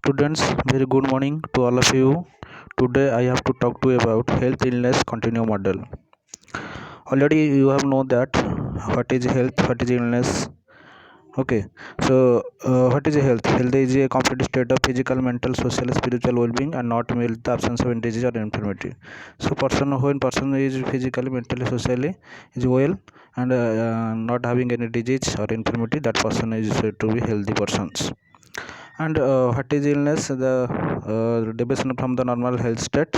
Students, very good morning to all of you. Today I have to talk to you about health illness continuum model. Already you have know that what is health, what is illness. Okay, so what is health? Health is a complete state of physical, mental, social, spiritual well-being, and not merely the absence of disease or infirmity. So when person is physically, mentally, socially is well and not having any disease or infirmity, that person is said to be healthy persons. And what is illness? The deviation from the normal health state,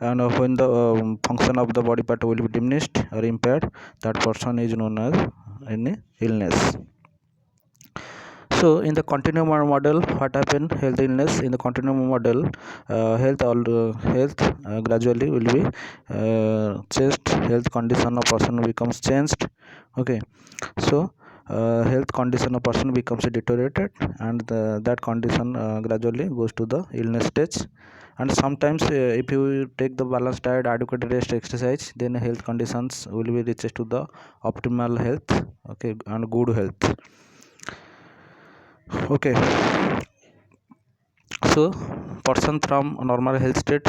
and when the function of the body part will be diminished or impaired, that person is known as any illness. So in the continuum model, what happened? Health illness in the continuum model, health gradually will be changed. Health condition of person becomes changed. Okay, so health condition of person becomes deteriorated, and that condition gradually goes to the illness stage. And sometimes if you take the balanced diet, adequate rest, exercise, then health conditions will be reaches to the optimal health. Okay, and good health. Okay, so person from normal health state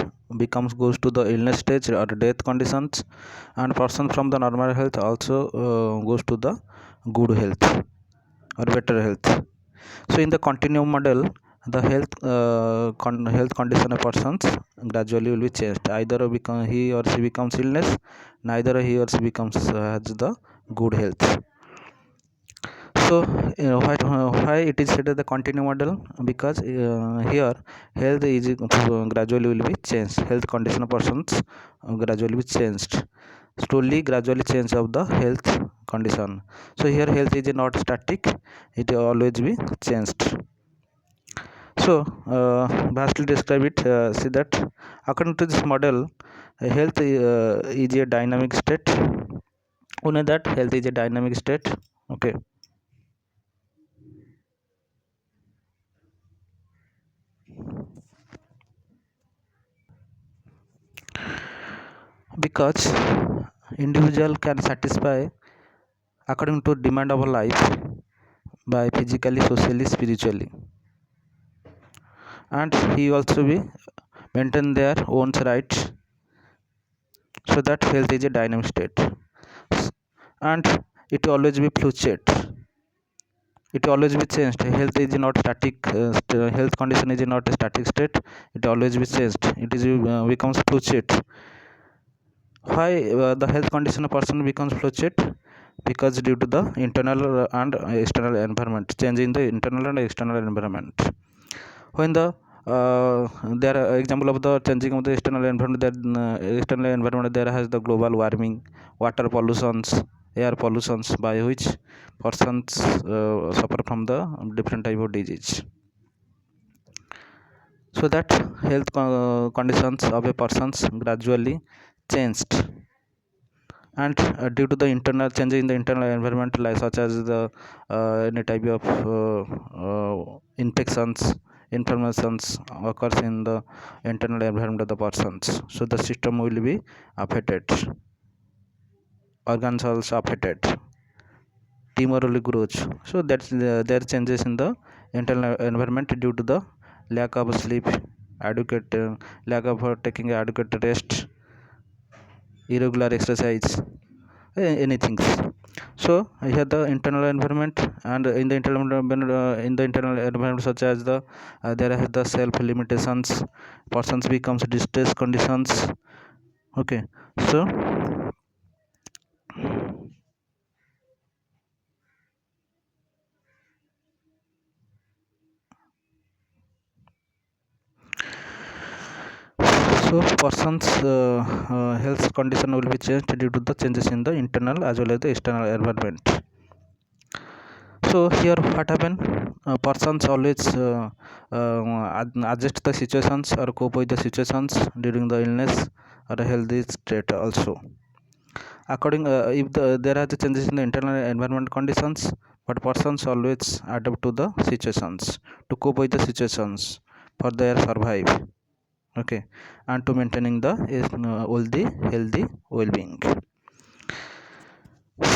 goes to the illness stage or death conditions, and person from the normal health also goes to the good health or better health. So in the continuum model, the health condition of persons gradually will be changed. Either he or she becomes illness, neither he or she becomes has the good health. So why it is said as the continuum model? Because here health is gradually will be changed. Health condition of persons gradually be changed. Slowly gradually change of the health condition. So here health is not static, it always be changed. So vastly describe it, see that according to this model, health is a dynamic state. We know that health is a dynamic state. Okay, because individual can satisfy according to demand of life by physically, socially, spiritually, and he also be maintain their own rights. So that health is a dynamic state, and it always be fluctuate, it always be changed. Health is not static, health condition is not a static state, it always be changed, it is becomes fluctuate. Why the health condition of person becomes fluctuate? Because due to the internal and external environment, change in the internal and external environment. When the there are example of the changing of the external environment, that external environment there has the global warming, water pollutions, air pollutions, by which persons suffer from the different type of disease. So that health conditions of a persons gradually changed, and due to the internal change in the internal environment, like such as the any type of infections, inflammations occurs in the internal environment of the persons, so the system will be affected, organs also affected, tumor will grows. So that's there are changes in the internal environment due to the lack of sleep, adequate lack of taking adequate rest, irregular exercise, anything. So here the internal environment, and in the internal environment, such as the there are the self limitations, persons becomes distress conditions. Okay, so persons health condition will be changed due to the changes in the internal as well as the external environment. So here what happen? Persons always adjust the situations or cope with the situations during the illness or healthy state also. According if there are the changes in the internal environment conditions, but persons always adapt to the situations to cope with the situations for their survive. Okay, and to maintaining the healthy well-being.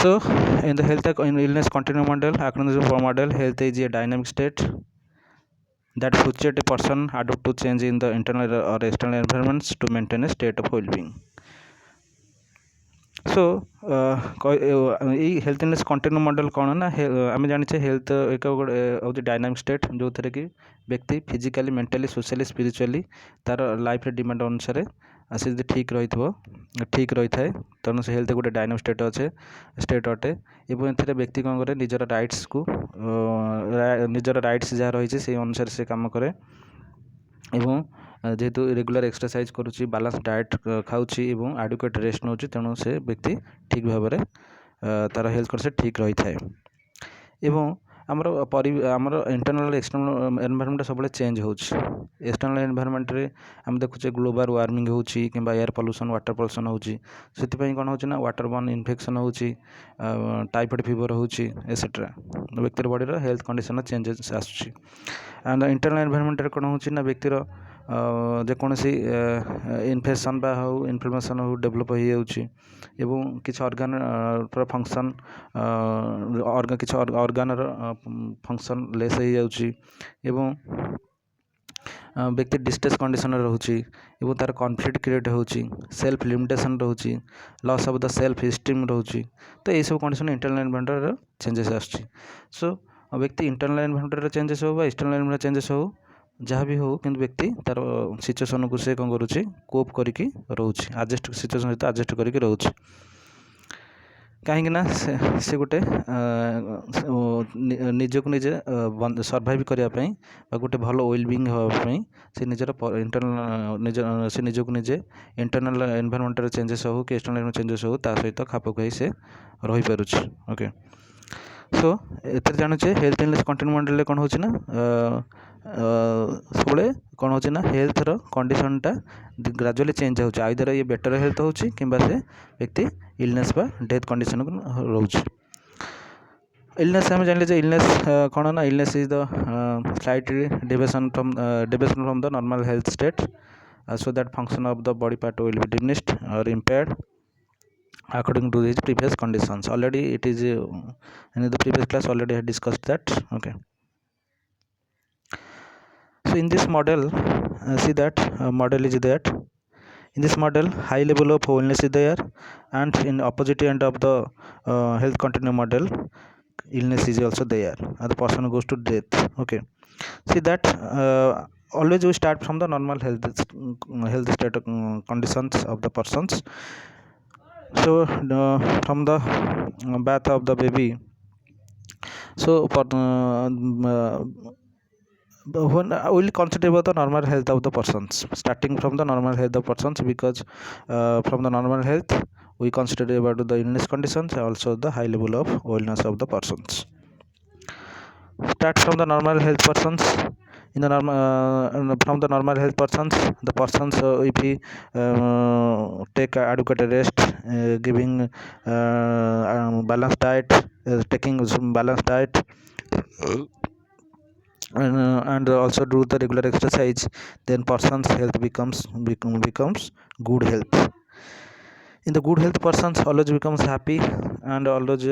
So in the health in illness continuum model, according to the model, health is a dynamic state, that fluctuate a person adapt to change in the internal or external environments to maintain a state of well-being. So healthness continuum model कौन ना आम जाने health एक हूँ dynamic state जो थे कि व्यक्ति फिजिकली मेंटली सोशली स्पिरिचुअली तार लाइफ डिमांड अनुसार से ठीक रही ठीक रही थाए तेणु से हेल्थ गोटे डायनामिक स्टेट अटे एवं ए व्यक्ति कौन करे निजर राइट्स को निजर राइट्स जहाँ रही से अनुसार से काम करे एवं जेहेतु रेगुलर एक्सरसाइज करुच्ची बालांस डाएट खाऊँगी और एडुक्वेट रेस्ट नौ तेणु से व्यक्ति ठीक भाव में तार हेल्थ कंडीशन ठीक रही थाए एवं आमर इंटरनल एक्सटर्नल एनवायरनमेंट सब चेंज हो एक्सटर्नल एनवायरनमेंट रे आम देखुचे ग्लोबल वार्मिंग हो एयर पॉल्यूशन वाटर पॉल्यूशन होती कौन हो वाटर बर्न इन्फेक्शन हो टाइफॉइड फीवर हो एसेट्रा व्यक्तिर बॉडी हेल्थ कंडीशन चेंजेस आसूँ एंड इंटरनल एनवायरनमेंट कौन हो व्यक्तिर जेकोसी इन्फेक्शन बा हो इन्फ्लेमेशन हो डेभलप हो एवं किसी ऑर्गन फंक्शन किसी ऑर्गन फंक्शन लेस हो जाउची एवं व्यक्ति डिस्ट्रेस कंडीशन रोचे एवं तार कॉन्फ्लिक्ट क्रिएट होची सेल्फ लिमिटेशन रोचे loss of the self esteem रोचे तो ये सब कंडीशन इंटरनल एनवायरनमेंट चेंजेस आसुची सो व्यक्ति इंटरनल एनवायरनमेंट चेंजेस हो एक्सटर्नल एनवायरनमेंट चेंजेस हो जहाँ भी हो कि व्यक्ति तार सिचुएसन को से कौन करुच्ची कोप करके रोचे आडजस्ट सिचुएसन सहित आडजस्ट करके रोचे कहीं से गोटे निजक निजे सर्वाइव करने गोटे भल वेलबिंग हाँपाई से निजर इंटरनल से निजक निजे इंटरनल एनवायरनमेंट चेंजेस हो कि एक्सटर्नल चेंजेस हो सहित खाप खुआई से रही पारुछि ओके सो एत जानूचे हेल्थ इनलेस कंटिन्यू मॉडल कौन हो सब कौन हो हेल्थर कंडीशनटा ग्राजुअली चेंज हो आइदर ये बेटर हेल्थ हो कि व्यक्ति इलनेस बा डेथ कंडीशन रोच इलनेस आम जान इलनेस कौन ना illness is the slight deviation from the normal health state so that function of the body part will be diminished or impaired according to these previous conditions. Already it is in the previous class already I had discussed that. Okay, so in this model see that model is that in this model high level of wellness is there and in opposite end of the health continuum model illness is also there and the person goes to death. Okay, see that always we start from the normal health state conditions of the persons. So from the birth of the baby, so for when I will consider about the normal health of the persons, starting from the normal health of persons, because from the normal health we consider about the illness conditions and also the high level of wellness of the persons. Start from the normal health persons. In the normal from the normal health persons, the persons if he take adequate rest, giving balanced diet, taking some balanced diet and also do the regular exercise, then person's health becomes good health. In the good health persons always becomes happy and always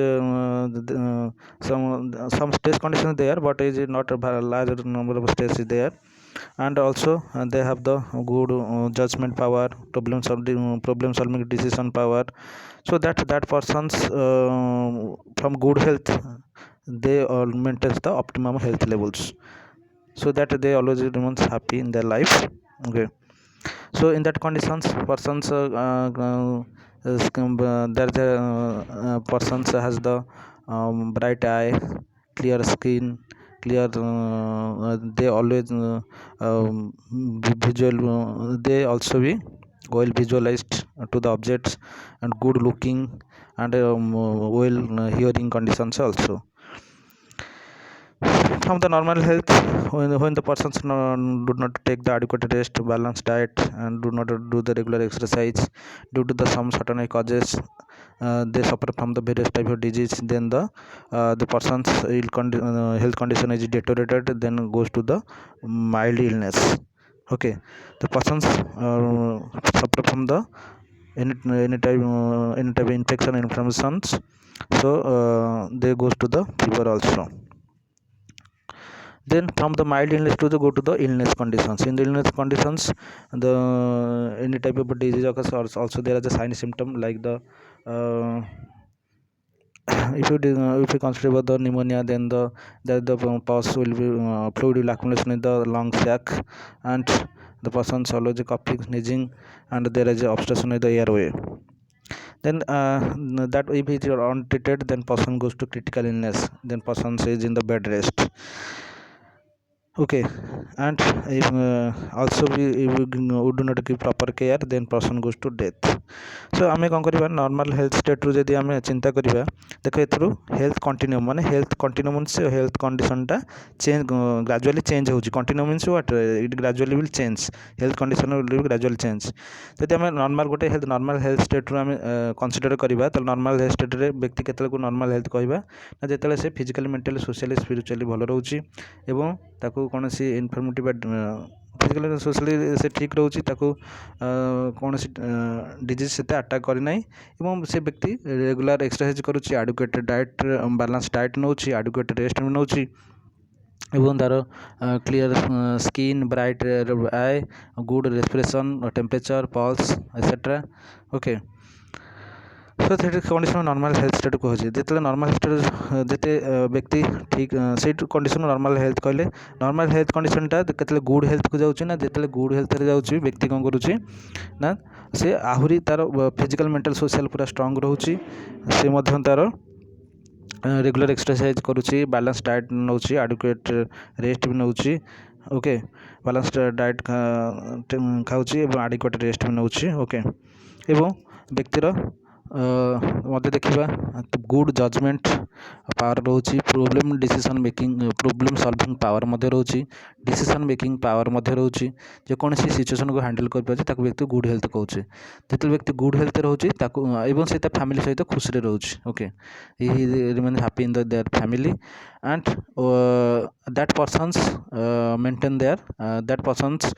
some stress conditions there, but is not a large number of stress is there, and also they have the good judgment power, problem solving decision power, so that persons from good health they all maintains the optimum health levels, so that they always remains happy in their life. Okay, so in that conditions persons there the persons has the bright eye, clear skin, clear they always visual they also be well visualized to the objects and good looking and well hearing conditions also. From the normal health, when the persons do not take the adequate rest, balanced diet and do not do the regular exercise due to the some certain causes, they suffer from the various type of disease, then the person's health condition is deteriorated, then goes to the mild illness. Okay, the persons suffer from the any type of infection and inflammations, so they goes to the fever also. Then from the mild illness to the go to the illness conditions. In the illness conditions, the any type of disease occurs, also there is a sign symptom like the uh, if you consider about the pneumonia, then the pus will be fluid will accumulation in the lung sac, and the person swallows coughing, sneezing, and there is a obstruction in the airway. Then that if it is untreated, then person goes to critical illness, then person is in the bed rest. Okay, and if also if we do not give proper care, then person goes to death. So आम कौन करवा normal health state रू जदि आम चिंता करवा देख एथरू हेल्थ कंटिन्यूम माने हेल्थ कंटिन्यूम मीन्स हेल्थ कंडीशनटा चेंज ग्रेजुअली चेंज होची continuum means what it gradually will change health condition will gradually change जदि आम नॉर्मल गोटे हेल्थ नॉर्मल हेल्थ स्टेट रू आम कंसीडर करवा तो नॉर्मल हेल्थ स्टेट रे व्यक्ति केतले को नॉर्मल हेल्थ कहवा ना जेतले से फिजिकली मेंटली सोशली स्पिरिचुअली भल रोची एवं ताकू कौन सी इनफर्मिटी फिजिकली सोशली से ठीक रोचे कौन सी डिजीज से अटाक करना एवं से व्यक्ति रेगुलर एक्सरसाइज करुच्ची एडुकेटेड डाइट बैलेंस डाइट नौ एडुकेटेड रेस्ट नौ एवं तार clear skin bright eye good respiration temperature pulse etcetera okay so से कंडीशन नॉर्मल हेल्थ स्टेट कहे जिते नॉर्मल स्टेट जिते व्यक्ति ठीक से कंडीशन नॉर्मल हेल्थ कहले नॉर्मल हेल्थ कंडीशनटा केतले गुड हेल्थ को जाऊँ ना जिते गुड हेल्थ रे जाऊँ व्यक्ति कौन करुच्ची ना से आहरी तार फिजिकल मेंटल सोशल पूरा स्ट्रांग रोचे से तार रेगुलर एक्सरसाइज करुच्ची बैलेंस डाइट नौ एडुकेट रेस्ट भी नौ ओके बैलेंस डाइट खाऊँ एडुकेट रेस्ट भी नौ ओके एवं व्यक्तिर मत देखा गुड जजमेंट पावर रोचे problem decision making problem solving power रोचे डिसीजन मेकिंग पावर रोचे जेकोसी सिचुएशन को हैंडल कर पारे व्यक्ति गुड हेल्थ कहे जो व्यक्ति गुड हेल्थ रोचे से फैमिली सहित खुशी रोचे okay remain happy in their family and that persons maintain their that persons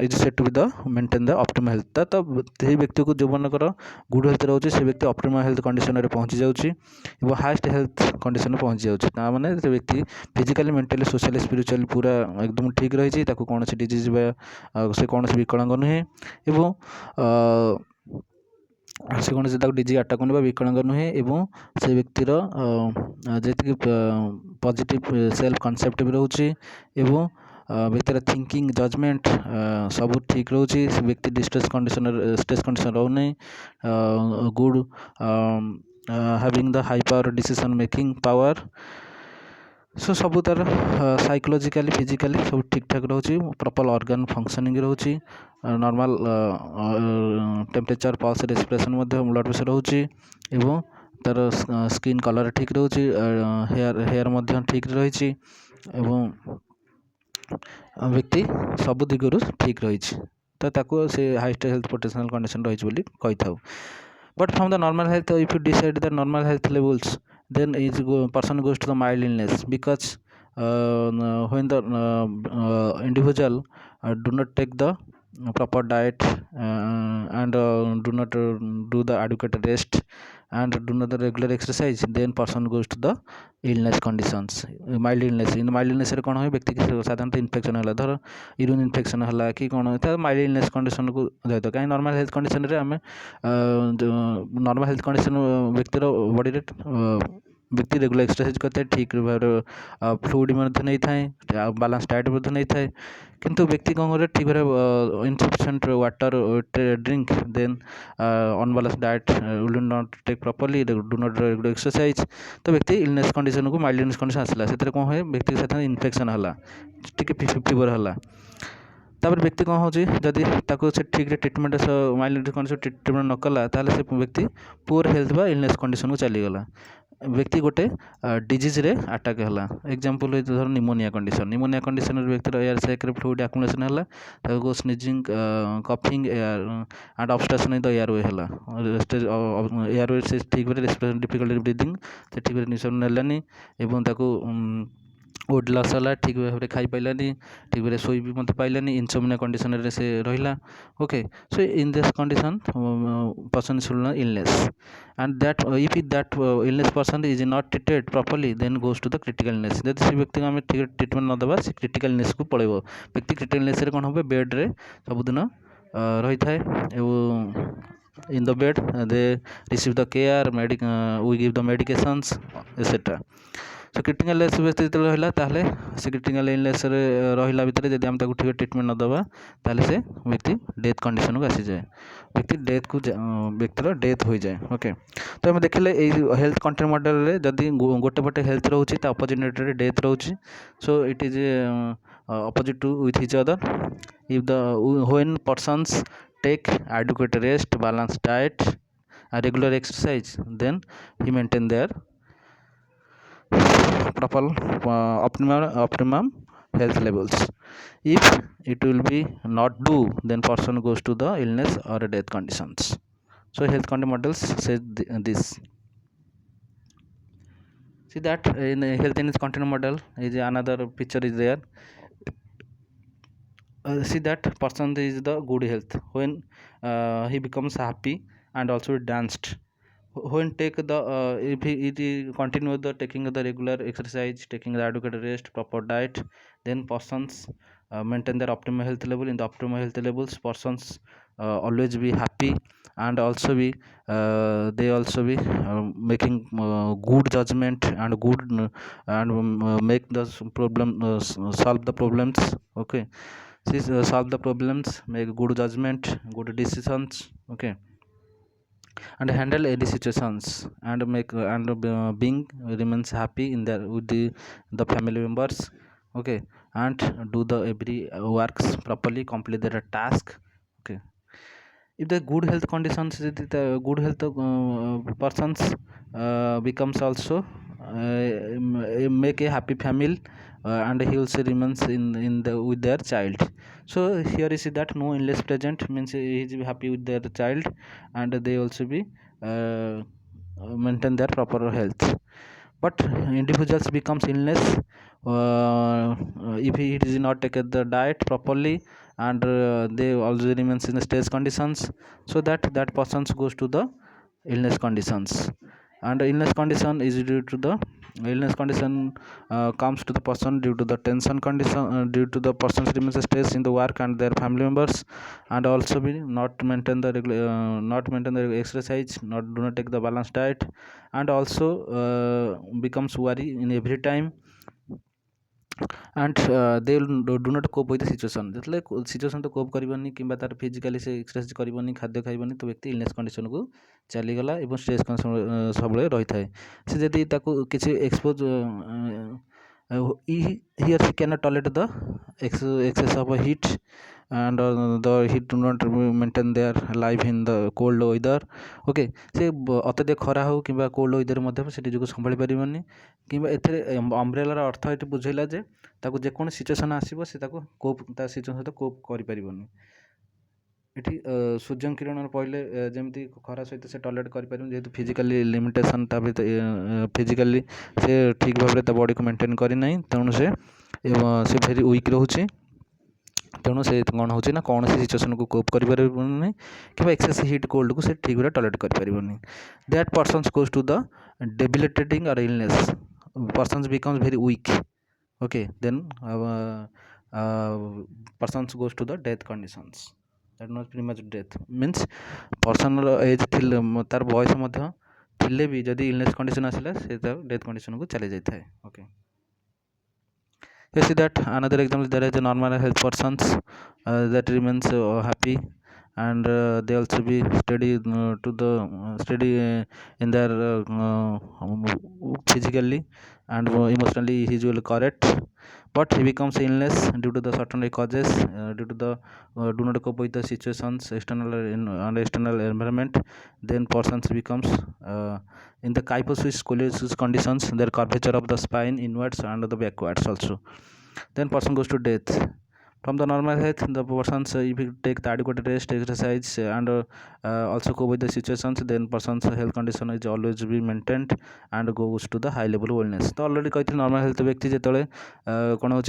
is set to be the maintain the optimal health तो व्यक्ति को जो मनकर गुड हेल्थ रोचे से व्यक्ति ऑप्टिमल हेल्थ कंडीशन रे पहुंची जाउची एवं हाईएस्ट हेल्थ कंडीशन में पहुंची जाउची ता माने से व्यक्ति फिजिकली मेंटली सोशली स्पिरिचुअली पूरा एकदम ठीक रही कौन सी डिजीज से कौन विकलांग नुहे एवं से कौन डिजीज अटाक नहीं विकलांग नुहे एवं से व्यक्तिर जी पॉजिटिव सेल्फ कॉन्सेप्ट भी रोचे एवं व्यक्तिर थिंकिंग जजमेंट सब ठीक रोचे व्यक्ति डिस्ट्रेस कंडीशन स्ट्रेस कंडीशन रोना good having the high power decision making power so सब तार साइकोलॉजिकली फिजिकली सब ठीक ठाक रोचे प्रॉपर ऑर्गन फंक्शनिंग रोचे normal temperature pulse respiration blood pressure रोचे एवं तार स्किन कलर ठीक रोचे हेयर ठीक रही एवं व्यक्ति सब दिगरु ठीक रही तो से हाईएस्ट हेल्थ पोटेंशियल कंडीशन रही कही था but from the normal health if you decide the normal health levels then person goes to the mild illness because when the individual do not take the proper diet and do not do the adequate rest and do not the regular exercise, then person goes to the illness conditions mild illness. in mild illness रे कौन हो व्यक्ति की साधारणतः infection है धर urine infection है कि कौन होता है माइल्ड इलनेस कंडीशन को जाए कहीं नॉर्मल हेल्थ कंडीशन रे आम नॉर्मल हेल्थ कंडीशन व्यक्तिर बॉडी रे व्यक्ति रेगुलर एक्सरसाइज करते ठीक भाव फ्लूइड नहीं थाए बैलेंस डाइट नहीं थाए किंतु व्यक्ति कौन करे ठीक भाव insufficient water drink then unbalance diet will not take properly do not regular exercise तो व्यक्ति इलनेस कंडीशन को माइल्ड इलनेस कंडीशन आसला से कौन हुए व्यक्ति के साथ इन्फेक्शन है टी फीवर है तापर व्यक्ति कौन हो जदि से ठीक ट्रिटमेंट माइल्ड कंडीशन ट्रिटमेंट न कला से व्यक्ति पुअर हेल्थ बा इलनेस कंडीशन को चलीगला व्यक्ति गोटे डिजीज रे अटैक है एग्जांपल धर निमोनिया कंडीशन व्यक्ति एयर सैक फ्लूइड एक्युमुलेशन है sneezing coughing and obstruction in the airway है एयरवे से ठीक रेस्पिरेशन डिफिकल्टी ब्रीदिंग से ठीक निश्वास नेलानी एवं वेट लस है ठीक भाव में खाई पाइलानी ठीक भाव शोई भी मत पाइलानी इनसोमनिया कंडीशन से रहा okay so in this condition person should not illness and that if that illness person is not treated properly then goes to the critical illness जब से व्यक्ति को आम ट्रिटमेंट नदबा से क्रिटिकल इलनेस को पड़े व्यक्ति क्रिटिकल इलनेस कौन हम बेड्रे सबुदिन रही था in the bed they receive the care we give the medications etc so critical illness व्यक्ति जो रहा ताहले से क्रिटिकल इलनेस रहा भितर जब आम ठीक ट्रिटमेंट नदबा ताहले से व्यक्ति डेथ कंडीशन को आसी जाए व्यक्ति डेथ को व्यक्तिर डेथ हो जाए ओके तो आम देखले हेल्थ कंटेंट मॉडल जदि गोटे पटे हेल्थ रोचे अपोजिट डेथ रोचे so it is opposite to with each other if the when persons take adequate rest balanced diet and regular exercise then he maintain their proper optimum health levels if it will be not do then person goes to the illness or death conditions so health condition models says this see that in health illness content model is another picture is there see that person is the good health when he becomes happy and also danced when take the if he continue the taking the regular exercise taking the adequate rest proper diet then persons maintain their optimal health level in the optimal health levels persons always be happy and also be they also be making good judgment and good and make the problem solve the problems okay solve the problems make good judgment good decisions okay and handle any situations and make and being remains happy in their with the family members okay and do the every works properly complete their task okay if the good health conditions the good health persons becomes also make a happy family and he also remains in the with their child so here is that no illness present means he is happy with their child and they also be maintain their proper health but individuals becomes illness if he is not taken the diet properly and they also remains in the stress conditions so that person goes to the illness conditions and illness condition is due to the illness condition comes to the person due to the tension condition due to the person's remains stress in the work and their family members and also be not maintain the not maintain the exercise not do not take the balanced diet and also becomes worry in every time and they do not cope with the situation ଯେତେବେଳେ situation ତ cope କରିବନି କିମ୍ବା ତାର physically ସେ exercise କରିବନି ଖାଦ୍ୟ ଖାଇବନି ତ ବ୍ୟକ୍ତି ଇଲନେସ୍ କଣ୍ଡିସନକୁ ଚାଲିଗଲା ଏବଂ ଷ୍ଟ୍ରେସ୍ କଣ୍ଡିସନ ସବୁବେଳେ ରହିଥାଏ ସେ ଯଦି ତାକୁ କିଛି expose here she cannot tolerate the excess of heat and the heat do not maintain their life in the cold weather okay से अत्यधिक खरा हो कि कोल्ड वेदर मध्य से निजक संभाली पारिबनी कि अम्ब्रेलार अर्थ ये बुझेगा जे ताको जेकोन सिचुएसन आसीबो से ताको कोप ता सिचुएसन सहित कोप करि पारिबनी एठी सूर्य किरण पड़े जमी खरा सहित से टॉलरेट कर जेहेतु फिजिकली लिमिटेशन ता फिजिकली से ठीक भाव में बॉडी को मेंटेन करना तेणु से भेरी वीक रोचे तेणु से कौन हो कौन सी सिचुएसन को कोप कर कि एक्सेस हिट कोल्ड को से ठीक भाव टॉलरेट कर that person goes to the debilitating or illness person becomes very weak okay then persons goes to the death conditions that not premature death means person age तार बयस थिले भी जदि इलनेस कंडीशन आसला से डेथ कंडीशन को चली जाता है okay you see that another example there is a normal health persons that remains happy and they also be steady to the steady in their physically and emotionally he is well correct but he becomes illness due to the certain causes due to the do not cope with the situations external and external environment then persons becomes in the kyphosis scoliosis conditions their curvature of the spine inwards and the backwards also then person goes to death From the normal health, the persons if you take the adequate rest, exercise, and also go with the situations, then person's health condition is always be maintained and goes to the high level wellness. तो already कही normal health व्यक्ति जिते कौन हो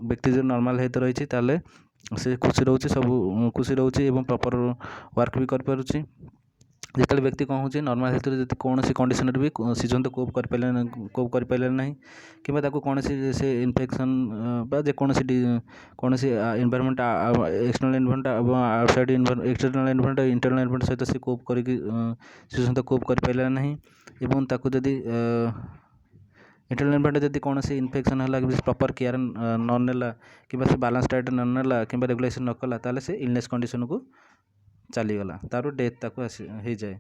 व्यक्ति जो normal health रही है से खुशी रोचे सब खुशी रोचे एवं प्रॉपर वर्क भी कर पारुछि जिते व्यक्ति कौन हो नॉर्मल हेल्थ रे कौन कंडीशन भी सीजन तो कोप कर पारे ना कि कौन से इन्फेक्शन जेकोसी कौन environment external environment outside external environment internal environment सहित से कोप कर सीजन तो कोप कर पारे ना जदि इंटरनल इनवायरमेंट जब कौन इन्फेक्शन है प्रॉपर केयर न नेला कि बैलेंस डाइट न नेला कि रेगुलेशन न कला ताले से इलनेस कंडीशन को चलीगला तार डेथ ताको हो जाए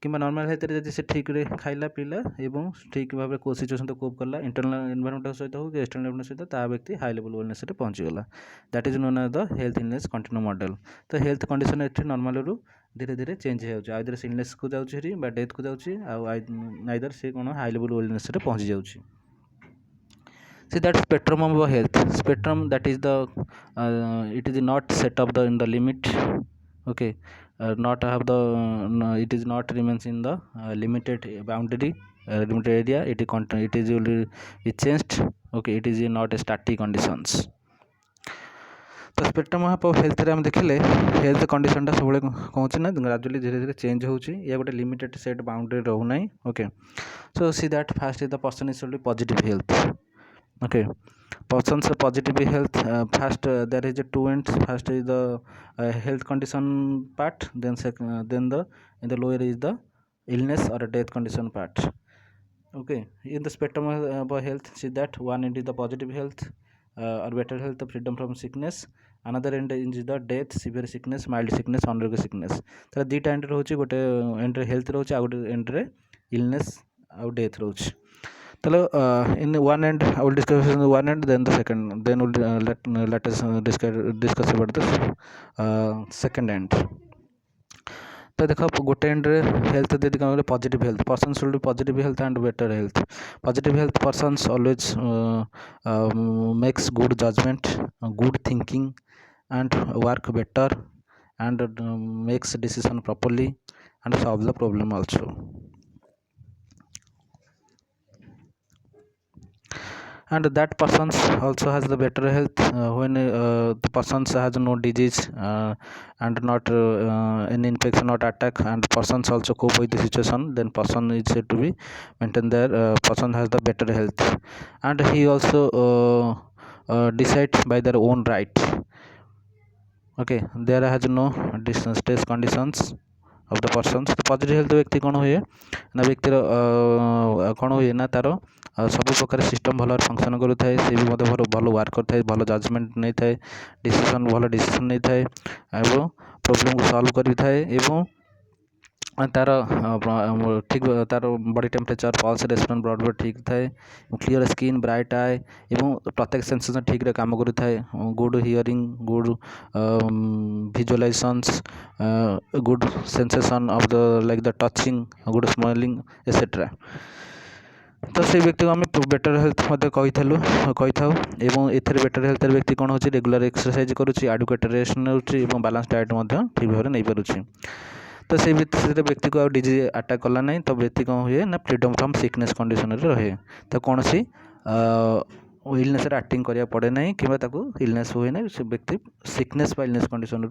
कि नॉर्मल हेल्थ जब से ठीक रे खाइला पीला एवं ठीक भाव को सिचुएशन तो कोप कला इंटरनल इनवायरमेंट सहित हो कि एक्सटर्नल इनवायरमेंट सहित ता व्यक्ति हाई लेवल वेलनेस रे पहुँचीगला that is known as the health illness continuum model तो हेल्थ कंडीशन एठी नॉर्मल रु धीरे धीरे चेंज हो आइदर से इलनेस को जाउछि बा डेथ को जाउछि आइदर से कौन हाई लेवल वेलनेस रे पहुँची जाउछि see that spectrum of health spectrum that is the it is not set up the in the limit okay not have the no, it is not remains in the limited boundary limited area it is will be changed okay it is not a static conditions तो spectrum of health रे हम देखले health कंडीशनटा सब कौन ना ग्राजुअली धीरे धीरे change होची या गोटे लिमिटेड सेट बाउंड्री रहू ना okay so see that fast is the person is positive health okay person's positive health first there is a two ends first is the health condition part then the in the lower is the illness or death condition part okay in the spectrum of health see that one end is the positive health or better health freedom from sickness another end is the death severe sickness mild sickness honorable sickness तार दीटा and रोचे गोटे and रे health रोचे आ गोटे and रे illness आ death रोचे चलो in one end I will discuss in one end then the second then we'll let us discuss about the second end तो देखो गोटे एंड रे हेल्थ दे कौन positive health person should be positive health and better health positive health persons always makes good judgement good thinking and work better and makes decision properly and solve the problem also and that persons also has the better health when the persons has no disease and not any infection not attack and persons also cope with the situation then person is said to be maintain their person has the better health and he also decide by their own right okay there has no stress conditions of the persons तो positive health व्यक्ति कौन हुए ना व्यक्तिर कौन हुए ना तार सब प्रकार सिस्टम भल फंक्शन करूँ सी भी भल भल वर्क करता भल जजमेंट नहीं थाए डिसीजन भल डिसीजन नहीं थाए एवं प्रोब्लेम को सॉल्व करें तार ठीक तार body temperature pulse respiration blood pressure ठीक थाए क्लीयर स्किन ब्राइट आए एवं प्रत्येक सेंसेशन ठीक रे काम करू थाए good hearing good visualisations good sensation of the like the touching good smelling etcetera तो से व्यक्ति को आम बेटर हेल्थ कही था एवं एथेर बेटर हेल्थ व्यक्ति कौन हो रेगुलर एक्सरसाइज करुच्ची एडुकेट रेस्ट नौची बैलेंस डाइट ठीक भाव नहीं पारुच्छी तो से व्यक्ति को डिजीज अटैक कला ना तो व्यक्ति कौन हुए ना फ्रीडम फ्रॉम सिकनेस कंडीशन रहे तो कौन सी इलनेस एक्टिंग करा पड़े ना कि इलनेस हुए ना से व्यक्ति सिकनेस इलनेस कंडीशन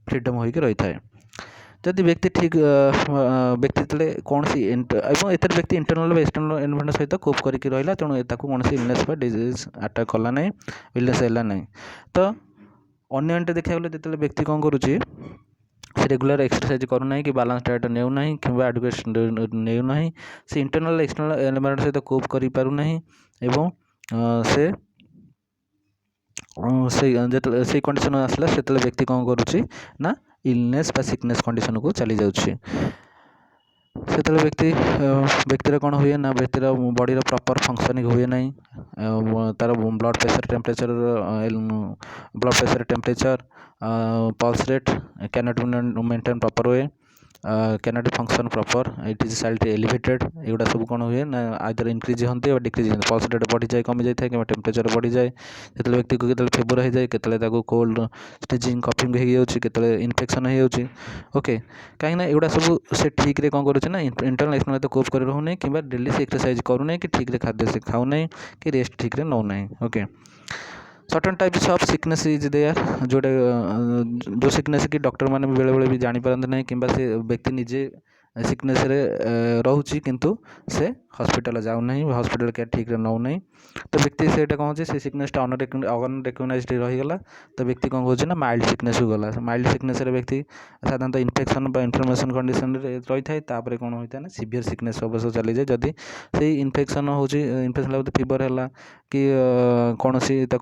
फ्रीडम होकर रही है जदि व्यक्ति ठीक व्यक्ति कौन सी एथर व्यक्ति इंटरनल एक्सटर्नल एनवायरमेंट सहित कोप करके रहा तेणु कौन सी इलनेस डिजीज अटैक कला ना इलनेस है ना तो अन्य एंटे देखा गले जो व्यक्ति कौन करुच्ची से रेगुलर एक्सरसाइज करूना कि बैलेंस डाइट नेउना कि एडुकेशन नेउना से इंटरनल एक्सटर्नल एनवायरमेंट सहित कोप कर पारुना एवं से से कंडीशन आसला से व्यक्ति कौन करुच्ची ना इलनेस बा सिकनेस कंडीशन को चली जाउछि से व्यक्ति व्यक्तिर कौन हुए ना व्यक्तिर बॉडी प्रॉपर फंक्शनिंग हुए ना तार blood pressure temperature pulse rate cannot maintain proper way cannot function proper, it is slightly elevated, एगुड़ा सब कौन हुए ना आइदर इंक्रीज होते और डिक्रीज होते, पल्स रेट बढ़ी जाए कमी जाए कि टेम्परेचर बढ़ी जाए, जो व्यक्ति को केतले फेवर हो जाए, केतले कोल्ड स्टिचिंग कफिंग हो जाऊँगी, केतले इन्फेक्शन हो जाऊँगी। ओके, कहीं एगुड़ा सब से ठीक रे कौन करुचे ना इंटरनल एक्सटर्नल तो कोप कर रोने कि डेली से एक्सरसाइज करूना कि ठीक रे खाद्य से खाऊना कि रेस्ट ठीक रे नौना। Okay, certain types of sickness is there, जोटा जो सिकनेस कि डॉक्टर मैंने बेले बेले भी जापारती ना कि से व्यक्ति निजे सिकनेस रे रोचे किंतु से हॉस्पिटल जाऊ ना, हॉस्पिटल केयर ठीक रे नौ ना, तो व्यक्ति से कौन से सिकनेसटा अनरेकग्नाइज्ड रहीगला, तो व्यक्ति कौन कौन ना माइल्ड सिकनेस को गला। माइल्ड सिकनेस व्यक्ति साधारणतः इन्फेक्शन इन्फ्लेमेशन कंडीशन रही है, कौन होता है ना सीवियर सिकनेस अवश्य चली जाए, जदि से इन्फेक्शन हो इन्फेक्शन फीवर है कि कौन सी तार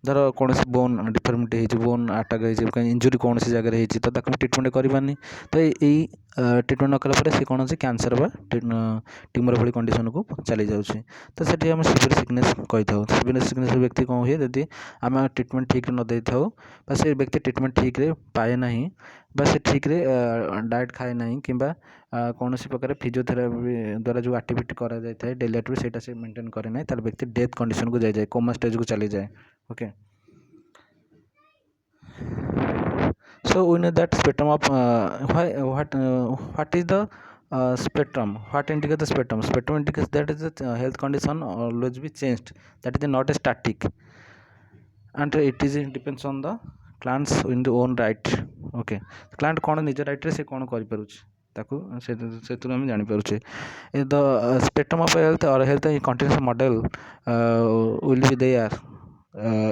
धर कौन बोन डिफर्मिटी हो बोन आटाक हो इंजुरी कौन सी जगह हो तो ट्रिटमेंट करवानी, तो यही ट्रिटमेंट न कला सी कौन कैंसर बा ट्यूमर भली कंडीशन को चली जाऊँगी, तो सेठी आम सिवियर सिकनेस कही था। सिवियर सिकनेस व्यक्ति कौन हुए जदि आम ट्रिटमेंट ठीक न दे था, से व्यक्ति ट्रिटमेंट ठीक रे पाए ना, से ठीक रे डाएट खाए ना कि कौन प्रकार फिजियोथेरापी द्वारा जो एक्टिविटी करा जाए डेली एक्टिविटी से मेंटेन करे ना, तार व्यक्ति डेथ कंडीशन को जाए कोमा स्टेज को चली जाए। Okay, so we know that spectrum of what is the spectrum, what indicates the spectrum indicates that is the health condition always be changed, that is not a static, and it is depends on the clients in the own right। Okay, client कौन निज right से कौन कर आम जापे the spectrum of health और health continuous model will be there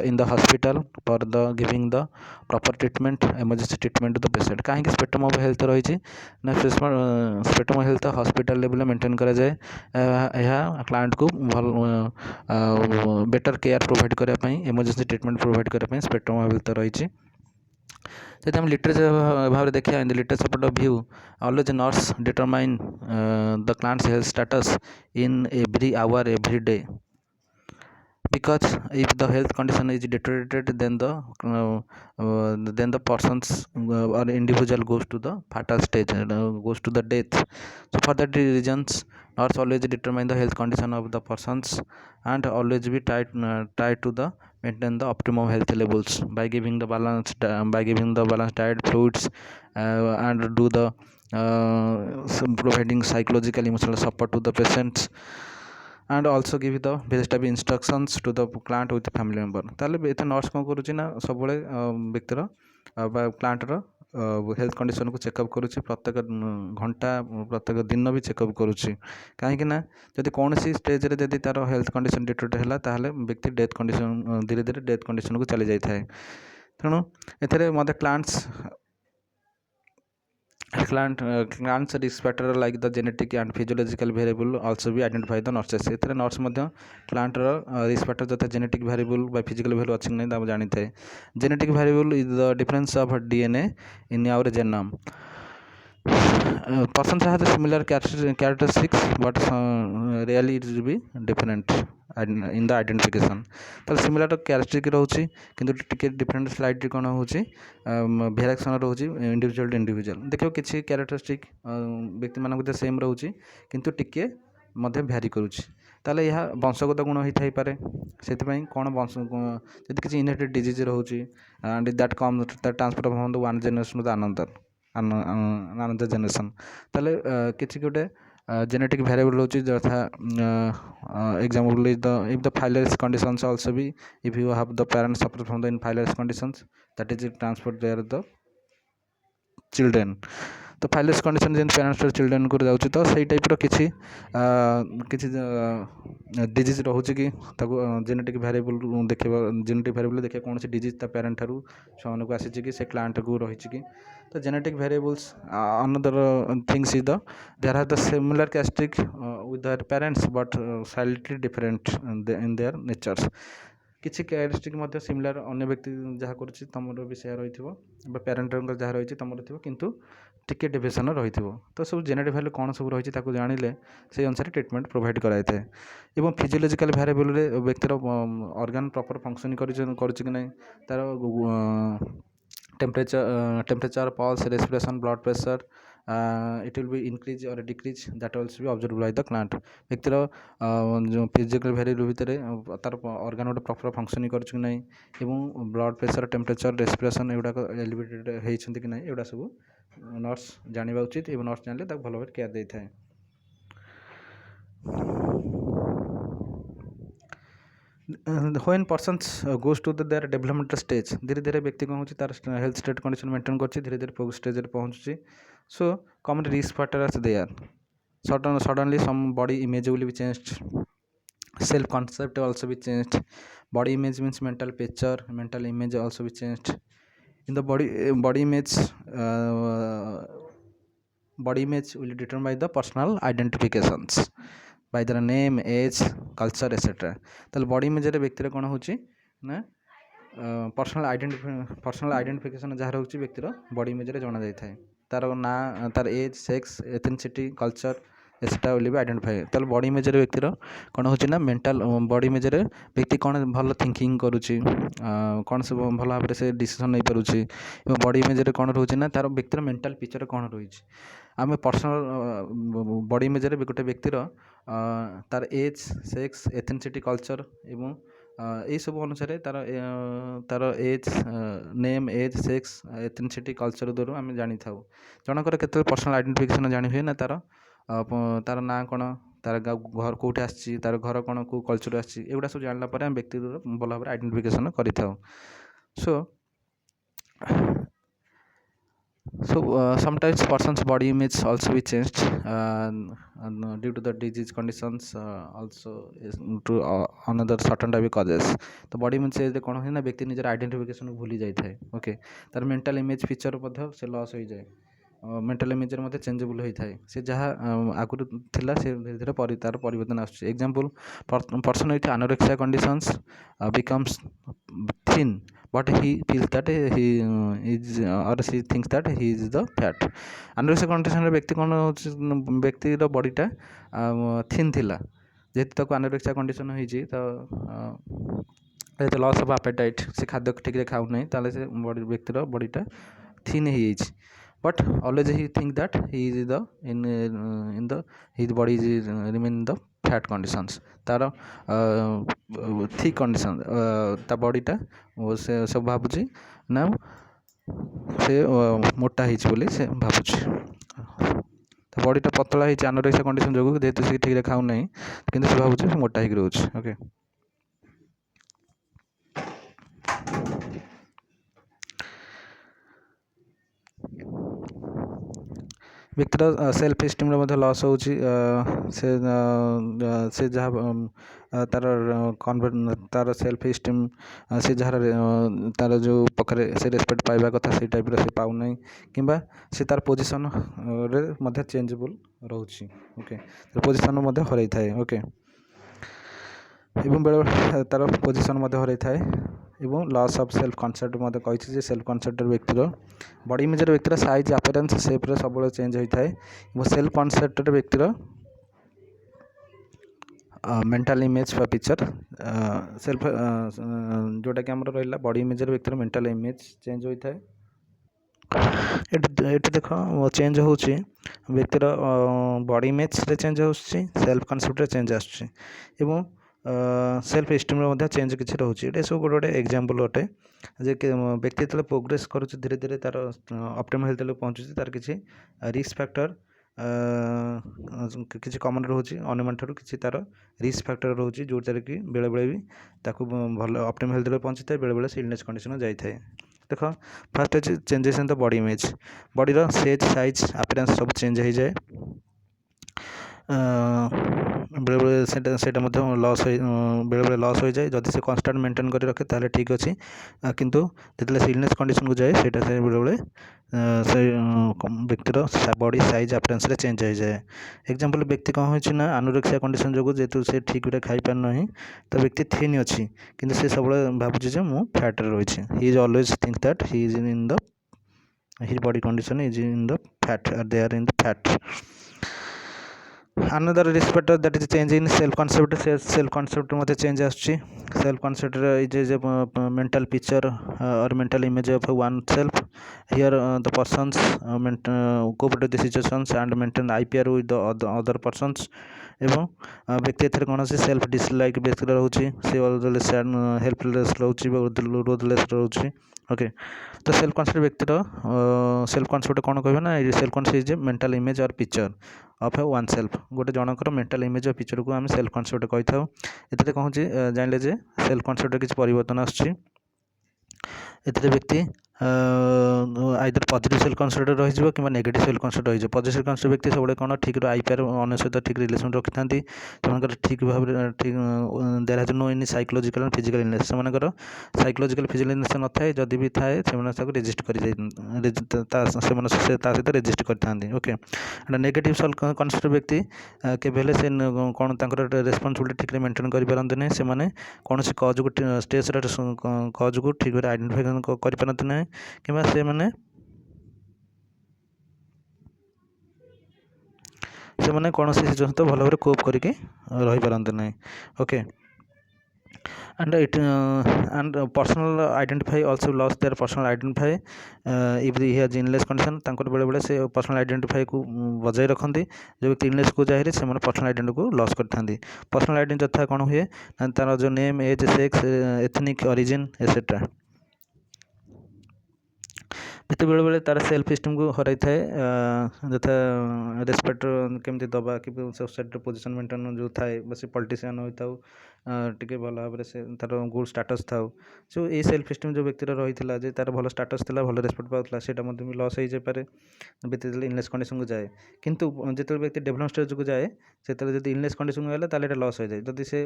in the hospital for the giving the proper treatment, emergency treatment to the patient। कहीं spectrum of health रही ना spectrum of health hospital level maintain करा जाए, यह client को भल better care provide करने, emergency treatment provide करने स्पेक्ट्रम ऑफ हेल्थ रही। जब हम लिटरेचर भाव देखा in the literature point of view, always nurse determine the clients health status in every hour every day, because if the health condition is deteriorated then the person's or individual goes to the fatal stage, goes to the death। So for that reasons nurse always determine the health condition of the persons and always be try to the maintain the optimum health levels by giving the balanced diet, fluids, and do the providing psychological emotional support to the patients, and also give the best type instructions to the client with the family member। ताले ये nurse कौन करुच्ची ना सब व्यक्तिर क्लाइंटर health condition को checkup करुच्ची, प्रत्येक घंटा प्रत्येक दिन भी चेकअप करुच्ची, कहीं जब कौन सी स्टेज रे जब तार हेल्थ कंडीशन डिटोरेट है ताहले व्यक्ति डेथ कंडीशन धीरे धीरे डेथ कंडीशन को चली जाए। तेणु एथिरे मते clients risk factor like the genetic and physiological variable also be identify the nurses। एथिरे नर्स मध्य क्लाइंट रिस्क फैक्टर जैसे genetic variable by physical value अच्छी नहीं जानी थाए। Genetic variable is the difference of DNA in our genome. Persons have the similar characteristics but rarely it will be different in the identification। तो similar characteristic रोचे किंतु टिके different slightly कौन हो भेरिएशन रोचे इंडिविजुअल टू इंडिविजुअल। देखो किसी characteristic व्यक्ति मान सेम रोचे किंतु टिके मध्य भ्यारी करुच्ची, ताले यह वंशगत गुण होता है से कौन वंश जब किसी इनहेरिटेड डिजीज रोचे and that come transfer from the one generation to another generation, ताले किसी गोटे genetic variable होची जथा example is the if the Fowler's conditions also be if you have the parents suffer from the Fowler's conditions that is transferred there the children। तो filers condition जेन parents children को जाऊँगी तो सही type किसी disease रोचे कि genetic variable देखा genetic variable देखा कौन सी डिजीज ता पेरेंट ठारू छुआ को आसी कि से क्लाइंट को रही कि, तो genetic variables another things is the there are the similar characteristic with their parents but slightly different in their natures. किसी कैरेक्टरिस्टिक सिमिलर अन्य व्यक्ति जहाँ करुच्ची तुम भी से रही पेरेंट जहाँ रही तुम थो किंतु टिके डेविएशन रही, तो सब जेनेटिक वैल्यू कौन सब रही जानिले से अनुसार ट्रीटमेंट प्रोवाइड कराई एवं फिजियोलॉजिकल वेरिएबल व्यक्तिर ऑर्गन प्रॉपर फंक्शनिंग करुच्ची कि नहीं, तार temperature, pulse, respiration, blood pressure, it will be increase or decrease, that also be observed by the client. ବ୍ୟକ୍ତିର ଯେଉଁ ଫିଜିକାଲ ଭ୍ୟାଲ୍ୟୁ ଭିତରେ ତାର ଅର୍ଗାନ ଗୋଟେ ପ୍ରପର ଫଙ୍କସନିଂ କରୁଛି କି ନାହିଁ ଏବଂ ବ୍ଲଡ଼ ପ୍ରେସର, ଟେମ୍ପରେଚର, ରେସ୍ପିରେସନ୍ ଏଗୁଡ଼ାକ ଏଲିଭେଟେଡ଼ ହେଇଛନ୍ତି କି ନାହିଁ ଏଗୁଡ଼ା ସବୁ ନର୍ସ ଜାଣିବା ଉଚିତ ଏବଂ ନର୍ସ ଜାଣିଲେ ତାକୁ ଭଲ ଭାବରେ କେୟାର ଦେଇଥାଏ। when persons goes to their developmental stage, धीरे धीरे व्यक्ति कौन होची तार हेल्थ स्टेट कंडीशन मेंटेन करची, धीरे धीरे प्रोग्रेस स्टेज रे पहुंचुची। So common risk factors there, suddenly some body image will be changed, self concept also be changed. Body image means mental picture, mental image also be changed. In the body image will be determined by the personal identifications, by their name, age, culture, etc. তাহলে body ইমেজରେ ବ୍ୟକ୍ତିର କ'ଣ ହେଉଛି ନା personal identification जहाँ रहुଛି ବ୍ୟକ୍ତିର body ଇମେଜରେ ଜଣାଯାଇଥାଏ। ତାର ନାଁ, ତାର ଏଜ୍, ସେକ୍ସ, ଏଥନିସିଟି, କଲଚର ଏସଟା ବୋଲି ବି ଆଇଡେଣ୍ଟିଫାଏ। ତାହେଲେ ବଡି ଇମେଜରେ ବ୍ୟକ୍ତିର କ'ଣ ହେଉଛି ନା ମେଣ୍ଟାଲ, ବଡି ଇମେଜରେ ବ୍ୟକ୍ତି କ'ଣ ଭଲ ଥିଙ୍କିଂ କରୁଛି, କ'ଣ ସବୁ ଭଲ ଭାବରେ ସେ ଡିସିସନ୍ ନେଇପାରୁଛି ଏବଂ ବଡି ଇମେଜରେ କ'ଣ ରହୁଛି ନା ତାର ବ୍ୟକ୍ତିର ମେଣ୍ଟାଲ ପିକ୍ଚର କ'ଣ ରହିଛି। ଆମେ ପର୍ସନାଲ ବଡି ଇମେଜରେ ଗୋଟେ ବ୍ୟକ୍ତିର ତାର ଏଜ୍, ସେକ୍ସ, ଏଥନିସିଟି, କଲଚର ଏବଂ ଏହିସବୁ ଅନୁସାରେ ତାର age, name, age, sex, ethnicity, culture ଦ୍ୱାରା ଆମେ ଜାଣିଥାଉ। ଜଣଙ୍କର କେତେବେଳେ ପର୍ସନାଲ ଆଇଡେଣ୍ଟିଫିକେସନ୍ ଜାଣି ହୁଏ ନା ତାର ନାଁ କ'ଣ, ତାର ଘର କେଉଁଠି ଆସିଛି, ତାର ଘର କ'ଣ, କେଉଁ କଲଚର ଆସିଛି, ଏଗୁଡ଼ା ସବୁ ଜାଣିଲା ପରେ ଆମେ ବ୍ୟକ୍ତିର ଭଲ ଭାବରେ ଆଇଡେଣ୍ଟିଫିକେସନ୍ କରିଥାଉ। So sometimes person's body image also be changed due to the disease conditions, also to another certain type of causes. तो body image से कौन है ना व्यक्ति निजर आइडेंटिफिकेशन को भूली जाए, ओके। तार मेंटल इमेज फीचर से लॉस हो जाए, मेंटल इमेज मध्य चेंजेबल होता है, से जहाँ आगुरी थिला से धीरे धीरे तार परिवर्तन आसुଛି। Example, person with anorexia conditions becomes thin but he feels that he is or she thinks that he is the fat. Anorexia condition रे व्यक्ति कौन व्यक्तिर बॉडीटा थिन थिला, जेहेतु ताको एनोरेक्सिया कंडीशन होइछि तो लॉस ऑफ एपेटाइट, से खाद्य ठीक रे खाउ नै, ताले से व्यक्तिर बॉडीटा थिन हो जाइछि। But always he think that he is the in the his body is remain in the fat conditions, तार थिक कंडीशन ता बॉडीटा से सब भाबुची ना से मोटा होइछि बोली से भाबुची। तो बॉडीटा पतला होइछि एनोरेक्सिया कंडीशन जोगु, जेहेतु से ठीक रे खाउ नै किंतु से भाबुची से मोटा होइछि रहउछि, ओके। व्यक्तिर सेल्फ इस्टीम लॉस हो, से जहाँ तार सेल्फ इस्टीम से जहाँ तार जो पाखे से रेस्पेक्ट पाइबा कथा से टाइप से पाऊना कि से तार पोजिशन रे चेंजेबल रोचे, ओके। पोजिशन हर थाए, ओके, एवं बेले तार पोजिशन हर थाए এবং লস অফ সেल्फ कनसेप्ट मत कही जे सेल्फ कनसेप्ट व्यक्तिर बॉडी इमेज व्यक्तिर साइज, अपीयरेंस, शेप रे सब चेंज होता है। सेल्फ कनसेप्ट व्यक्तिर मेंटल इमेज बा पिक्चर सेल्फ जोटा कि आमर रहा बॉडी इमेज व्यक्तिर मेंटल इमेज चेंज होता है। ये देख चेंज हो व्यक्तिर बॉडी इमेज रे चेंज हो, सेल्फ कनसेप्ट रे चेंज आसुछि एवं सेल्फ इस्टीम चेंज किसी रोचे। ये सब गोटे एग्जांपल अटे जे व्यक्ति जो प्रोग्रेस करुच्चे धीरे धीरे तार ऑप्टिमल हेल्थ लेवल पहुँचुଛି, तार किसी रिस्क फैक्टर किसी कॉमन रोचे, अन्यमान ठारू किसी तार रिस्क फैक्टर रोचे जो कि बेले बेले भी ताकू भल ऑप्टिमल हेल्थ लेवल पहुँची था, बेले बेले से इलनेस कंडीशन जाए। देख फास्ट अच्छे changes in the body image, बॉडीर सेज, साइज, अपीयरेंस सब चेंज हो जाए। बेले बेले लॉस बेले बेले लॉस हो जाए, जदि से कन्स्टांट मेंटेन कर रखे ताले ठीक अच्छे, किंतु जितने से इलनेस कंडीशन को जाए से बेले बेले से व्यक्तिर बॉडी साइज, अपीयरेंस रे चेंज हो जाए। एग्जांपल, व्यक्ति कौन होइछि ना एनोरेक्सिया कंडीशन जो जेतु से ठीक रे खाई पार नहीं, तो व्यक्ति थिन अच्छी किंतु से सब भाबुछि जे मु फैट रे रहिछि। He is always think that he is in the his body condition is in the fat, they are in the fat. another risk factor that is change in self concept, self concept मते change आसुछि। Self concept is a mental picture or mental image of one self here the persons cope with the situations and maintain IPR with the other persons ଏବଂ ବ୍ୟକ୍ତି ଏଥିରେ କୌଣସି self dislike ବ୍ୟକ୍ତିର ରହୁଛି, ସେ ହେଲ୍ପଲେସ୍ ରହୁଛି ବା ରୋଧଲେସ୍ ରହୁଛି। ଓକେ, ତ ସେଲ୍ଫ କନସିଡ୍ ବ୍ୟକ୍ତିର ସେଲ୍ଫ କନସିଡ୍ କ'ଣ କହିବେ ନା, self concept is a mental image or picture of one self. ଗୋଟେ ଜଣଙ୍କର ମେଣ୍ଟାଲ ଇମେଜ୍ ଅର୍ ପିକ୍ଚରକୁ ଆମେ ସେଲ୍ଫ କନସିଡ୍ କହିଥାଉ। ଏଥିରେ କ'ଣ ହେଉଛି ଜାଣିଲେ ଯେ ସେଲ୍ଫ କନସିଡ୍ରେ କିଛି ପରିବର୍ତ୍ତନ ଆସୁଛି। ଏଥିରେ ବ୍ୟକ୍ତି ଆଇଦର ପଜିଟିଭ୍ ସେଲ୍ଫ କନସିଡ୍ ରହିଯିବ କିମ୍ବା ନେଗେଟିଭ୍ ସେଲ୍ଫ କନସିଡ୍ ରହିଯିବ। ପଜିଟିଭ୍ କନସିଡ୍ ବ୍ୟକ୍ତି ସବୁବେଳେ କ'ଣ ଠିକ୍ IPR ଅନ୍ୟ ସହିତ ଠିକ୍ ରିଲେସନ୍ ରଖିଥାନ୍ତି। ସେମାନଙ୍କର ଠିକ୍ ଭାବରେ ଠିକ୍ there has no any psychological and physical illness. ସେମାନଙ୍କର ସାଇକୋଲୋଜିକାଲ୍ ଫିଜିକାଲ୍ ଇଲନେସ୍ ନଥାଏ, ଯଦି ବି ଥାଏ ସେମାନେ ତାକୁ ରେଜିଷ୍ଟ ସେମାନେ ତା ସହିତ ରେଜିଷ୍ଟ କରିଥାନ୍ତି। ଓକେ, ନେଗେଟିଭ୍ ସେଲ୍ଫ କନସିଡ୍ ବ୍ୟକ୍ତି କେବେ ହେଲେ ସେ କ'ଣ ତାଙ୍କର ରେସ୍ପନ୍ସିବିଲିଟି ଠିକ୍ରେ ମେଣ୍ଟେନ୍ କରିପାରନ୍ତି ନାହିଁ। ସେମାନେ କୌଣସି କଜ୍କୁ ଷ୍ଟେଜ୍ର କଜ୍କୁ ଠିକ୍ ଭାବରେ ଆଇଡେଣ୍ଟିଫାଇ କରିପାରନ୍ତି ନାହିଁ କିମ୍ବା ସେମାନେ କୌଣସି ସିଚୁଏସନ୍ ସହିତ ଭଲ ଭାବରେ କୋପ୍ କରିକି ରହିପାରନ୍ତି ନାହିଁ। Okay, and personal identify also lost their personal identify if he has illness condition। ତାଙ୍କର ବେଳେବେଳେ ସେ personal identifyକୁ ବଜାୟ ରଖନ୍ତି। ଯେଉଁ ବ୍ୟକ୍ତି illnessକୁ ଯାଏ ସେମାନେ personal identityକୁ ଲସ୍ କରିଥାନ୍ତି। personal identity ଯଥା କ'ଣ ହୁଏ ନା ତା'ର ଯେଉଁ name, age, sex, ethnic origin ଏଟସେଟ୍ରା। ବ୍ୟକ୍ତି ବେଳେବେଳେ ତା'ର ସେଲ୍ଫ ଇଷ୍ଟେମ୍କୁ ହରାଇଥାଏ, ଯଥା ରେସ୍ପେକ୍ଟ କେମିତି ଦେବା କି ସୋସାଇଟିର ପୋଜିସନ୍ ମେଣ୍ଟେନ୍ ଯେଉଁ ଥାଏ, ବା ସେ ପଲିଟିସିଆନ୍ ହୋଇଥାଉ, ଟିକେ ଭଲ ଭାବରେ ସେ ତା'ର ଗୁଡ୍ ଷ୍ଟାଟସ୍ ଥାଉ, ଯେଉଁ ଏଇ ସେଲ୍ଫ ଇଷ୍ଟେମ୍ ଯେଉଁ ବ୍ୟକ୍ତିର ରହିଥିଲା ଯେ ତା'ର ଭଲ ଷ୍ଟାଟସ୍ ଥିଲା, ଭଲ ରେସ୍ପେକ୍ଟ ପାଉଥିଲା, ସେଇଟା ମଧ୍ୟ ବି ଲସ୍ ହେଇଯାଇପାରେ ବ୍ୟକ୍ତି ଯେତେବେଳେ ଇଲନେସ୍ କଣ୍ଡିସନ୍କୁ ଯାଏ। କିନ୍ତୁ ଯେତେବେଳେ ବ୍ୟକ୍ତି ଡେଭଲପ୍ ଷ୍ଟେଜ୍କୁ ଯାଏ, ସେତେବେଳେ ଯଦି ଇଲନେସ୍ କଣ୍ଡିସନ୍କୁ ଗଲେ ତାହେଲେ ଏଇଟା ଲସ୍ ହୋଇଯାଏ। ଯଦି ସେ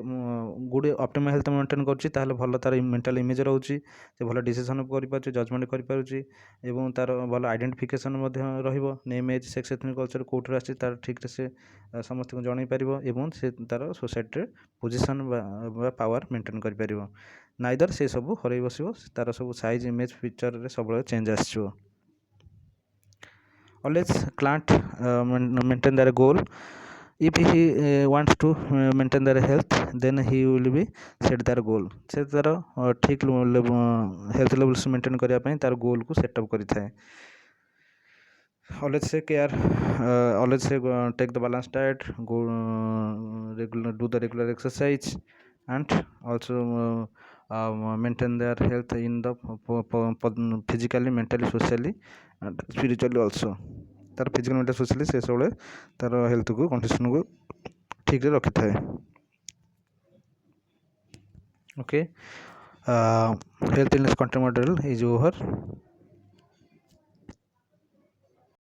ଗୁଡ୍ ଅପ୍ଟିମାଲ୍ ହେଲ୍ଥ ମେଣ୍ଟେନ୍ କରୁଛି, ତାହେଲେ ଭଲ ତା'ର ମେଣ୍ଟାଲ୍ ଇମେଜ୍ ରହୁଛି, ସେ ଭଲ ଡିସିସନ୍ କରିପାରୁଛି, ଜଜମେଣ୍ଟ କରିପାରୁଛି ଏବଂ ତା'ର ଭଲ ଆଇଡେଣ୍ଟିଫିକେସନ୍ ମଧ୍ୟ ରହିବ। Name, age, sex, ethnic culture କେଉଁଠାରୁ ଆସିଛି ତା'ର ଠିକ୍ରେ ସେ ସମସ୍ତଙ୍କୁ ଜଣାଇ ପାରିବ ଏବଂ ସେ ତା'ର ସୋସାଇଟିରେ ପୋଜିସନ୍ ବା ପାୱାର ମେଣ୍ଟେନ୍ କରିପାରିବ। ନାଇଦର ସେ ସବୁ ହରାଇ ବସିବ, ତା'ର ସବୁ ସାଇଜ୍, ଇମେଜ୍, ପିକ୍ଚରରେ ସବୁବେଳେ ଚେଞ୍ଜ ଆସିଯିବ। always client maintain their goal. If he wants to maintain their health, then he will be set their goal। ସେ ତା'ର ଠିକ୍ ହେଲ୍ଥ ଲେଭେଲ୍ସ ମେଣ୍ଟେନ୍ କରିବା ପାଇଁ ତା'ର ଗୋଲ୍କୁ ସେଟଅପ୍ କରିଥାଏ। always say care, always say take the balanced diet, go do the regular exercise and also maintain their health in the physically, mentally, socially and spiritually also। ତା'ର physical, mental, socially ସେ ସବୁବେଳେ ତା'ର ହେଲ୍ଥକୁ କଣ୍ଡିସନ୍କୁ ଠିକ୍ରେ ରଖିଥାଏ। Okay, health illness control model is over।